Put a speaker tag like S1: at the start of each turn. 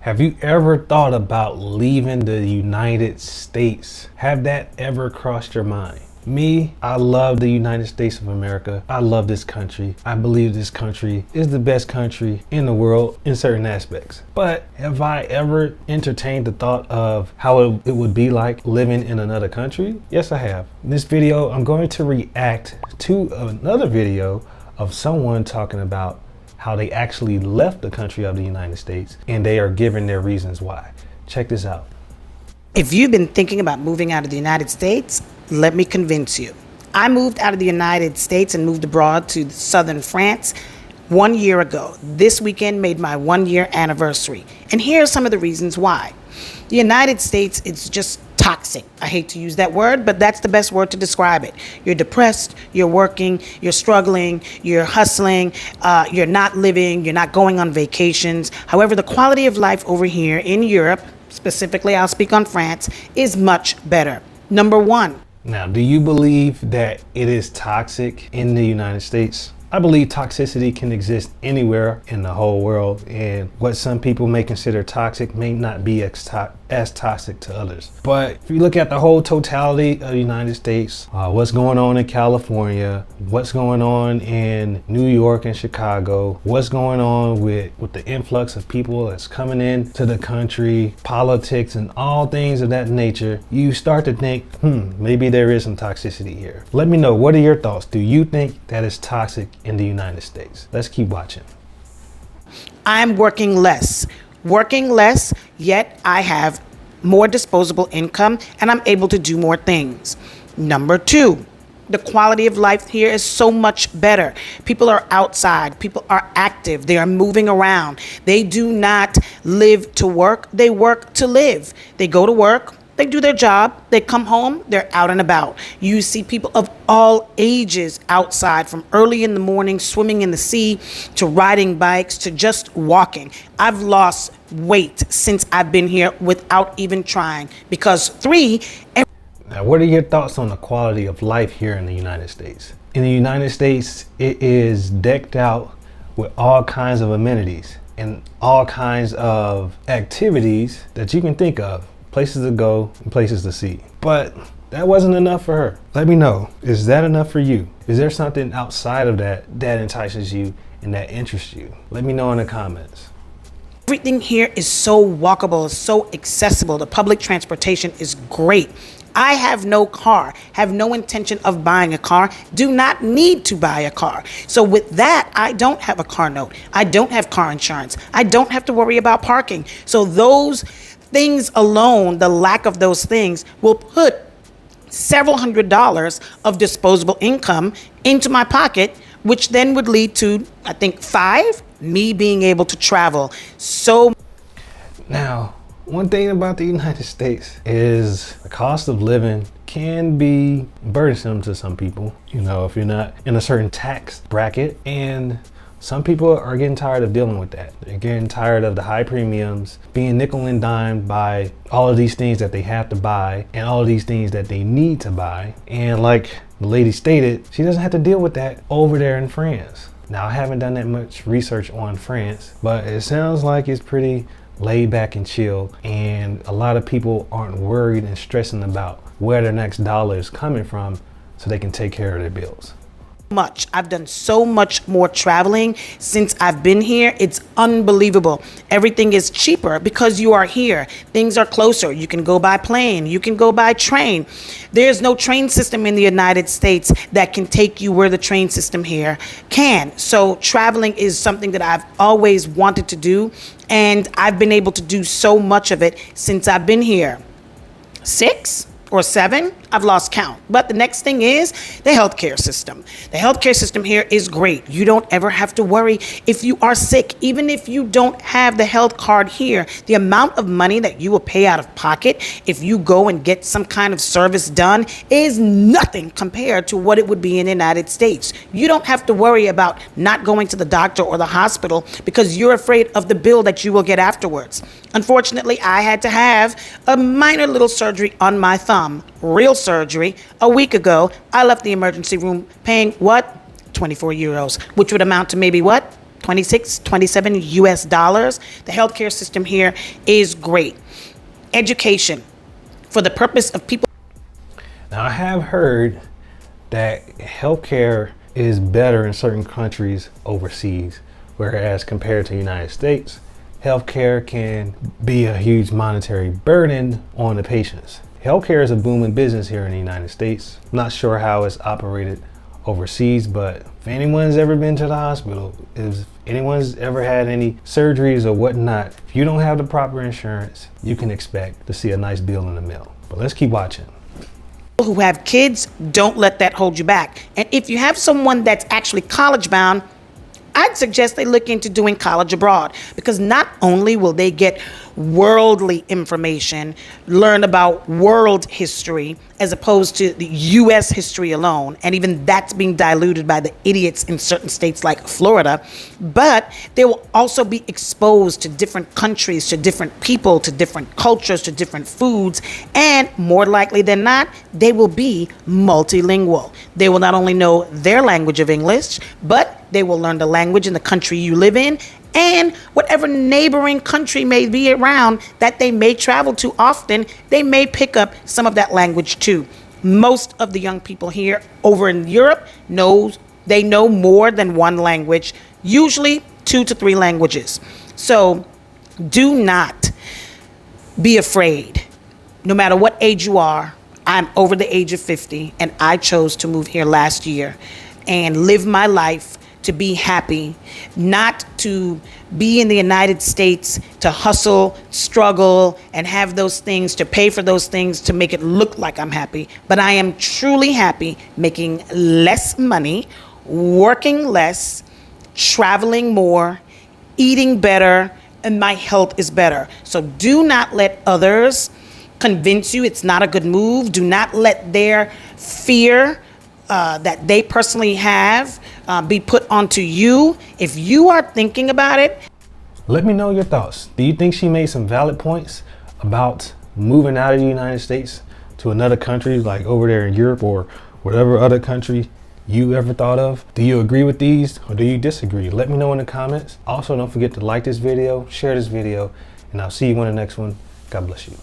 S1: Have you ever thought about leaving the United States? Have that ever crossed your mind? Me, I love the United States of America. I love this country. I believe this country is the best country in the world in certain aspects. But have I ever entertained the thought of how it would be like living in another country? Yes, I have. In this video, I'm going to react to another video of someone talking about how they actually left the country of the United States, and they are giving their reasons why. Check this out.
S2: If you've been thinking about moving out of the United States, let me convince you. I moved out of the United States and moved abroad to southern France 1 year ago. This weekend made my 1 year anniversary. And here are some of the reasons why. The United States, it's just toxic. I hate to use that word, but that's the best word to describe it. You're depressed, you're working, you're struggling, you're hustling, you're not living, you're not going on vacations. However, the quality of life over here in Europe, specifically I'll speak on France, is much better. Number one.
S1: Now, do you believe that it is toxic in the United States? I believe toxicity can exist anywhere in the whole world, and what some people may consider toxic may not be as toxic to others. But if you look at the whole totality of the United States, what's going on in California, what's going on in New York and Chicago, what's going on with the influx of people that's coming into the country, politics and all things of that nature, you start to think, maybe there is some toxicity here. Let me know, what are your thoughts? Do you think that is toxic in the United States? Let's keep watching.
S2: I'm working less, yet I have more disposable income and I'm able to do more things. Number two, the quality of life here is so much better. People are outside, people are active, they are moving around. They do not live to work, they work to live. They go to work, they do their job, they come home, they're out and about. You see people of all ages outside, from early in the morning, swimming in the sea, to riding bikes, to just walking. I've lost weight since I've been here without even trying, because
S1: Now, what are your thoughts on the quality of life here in the United States? In the United States, it is decked out with all kinds of amenities and all kinds of activities that you can think of. Places to go and places to see. But that wasn't enough for her. Let me know, is that enough for you? Is there something outside of that entices you and that interests you? Let me know in the comments.
S2: Everything here is so walkable, so accessible. The public transportation is great. I have no car, have no intention of buying a car, do not need to buy a car. So with that, I don't have a car note. I don't have car insurance. I don't have to worry about parking. So those things alone, the lack of those things, will put several $100s of disposable income into my pocket, which then would lead to, I think, 5, me being able to travel. So
S1: now, one thing about the United States is the cost of living can be burdensome to some people, you know, if you're not in a certain tax bracket, and some people are getting tired of dealing with that. They're getting tired of the high premiums, being nickel and dimed by all of these things that they have to buy and all of these things that they need to buy. And like the lady stated, she doesn't have to deal with that over there in France. Now, I haven't done that much research on France, but it sounds like it's pretty laid back and chill, and a lot of people aren't worried and stressing about where their next dollar is coming from so they can take care of their bills.
S2: I've done so much more traveling since I've been here. It's unbelievable. Everything is cheaper because you are here. Things are closer. You can go by plane. You can go by train. There's no train system in the United States that can take you where the train system here can. So traveling is something that I've always wanted to do, and I've been able to do so much of it since I've been here. 6 or 7, I've lost count. But the next thing is the healthcare system. The healthcare system here is great. You don't ever have to worry if you are sick. Even if you don't have the health card here, the amount of money that you will pay out of pocket if you go and get some kind of service done is nothing compared to what it would be in the United States. You don't have to worry about not going to the doctor or the hospital because you're afraid of the bill that you will get afterwards. Unfortunately, I had to have a minor little surgery on my thumb, real surgery, a week ago. I left the emergency room paying what? 24 euros, which would amount to maybe what? 26, 27 US dollars. The healthcare system here is great. Education, for the purpose of people.
S1: Now, I have heard that healthcare is better in certain countries overseas, whereas compared to the United States, healthcare can be a huge monetary burden on the patients. Healthcare is a booming business here in the United States. I'm not sure how it's operated overseas, but if anyone's ever been to the hospital, if anyone's ever had any surgeries or whatnot, if you don't have the proper insurance, you can expect to see a nice bill in the mail. But let's keep watching.
S2: Who have kids, don't let that hold you back. And if you have someone that's actually college bound, I'd suggest they look into doing college abroad, because not only will they get worldly information, learn about world history as opposed to the US history alone, and even that's being diluted by the idiots in certain states like Florida, but they will also be exposed to different countries, to different people, to different cultures, to different foods, and more likely than not, they will be multilingual. They will not only know their language of English, but they will learn the language in the country you live in, and whatever neighboring country may be around that they may travel to often, they may pick up some of that language too. Most of the young people here over in Europe know more than one language, usually 2 to 3 languages. So do not be afraid. No matter what age you are, I'm over the age of 50, and I chose to move here last year and live my life to be happy, not to be in the United States to hustle, struggle, and have those things, to pay for those things to make it look like I'm happy. But I am truly happy making less money, working less, traveling more, eating better, and my health is better. So do not let others convince you it's not a good move. Do not let their fear that they personally have be put onto you. If you are thinking about it,
S1: let me know your thoughts. Do you think she made some valid points about moving out of the United States to another country, like over there in Europe or whatever other country you ever thought of? Do you agree with these or do you disagree? Let me know in the comments. Also, don't forget to like this video, share this video, and I'll see you in the next one. God bless you.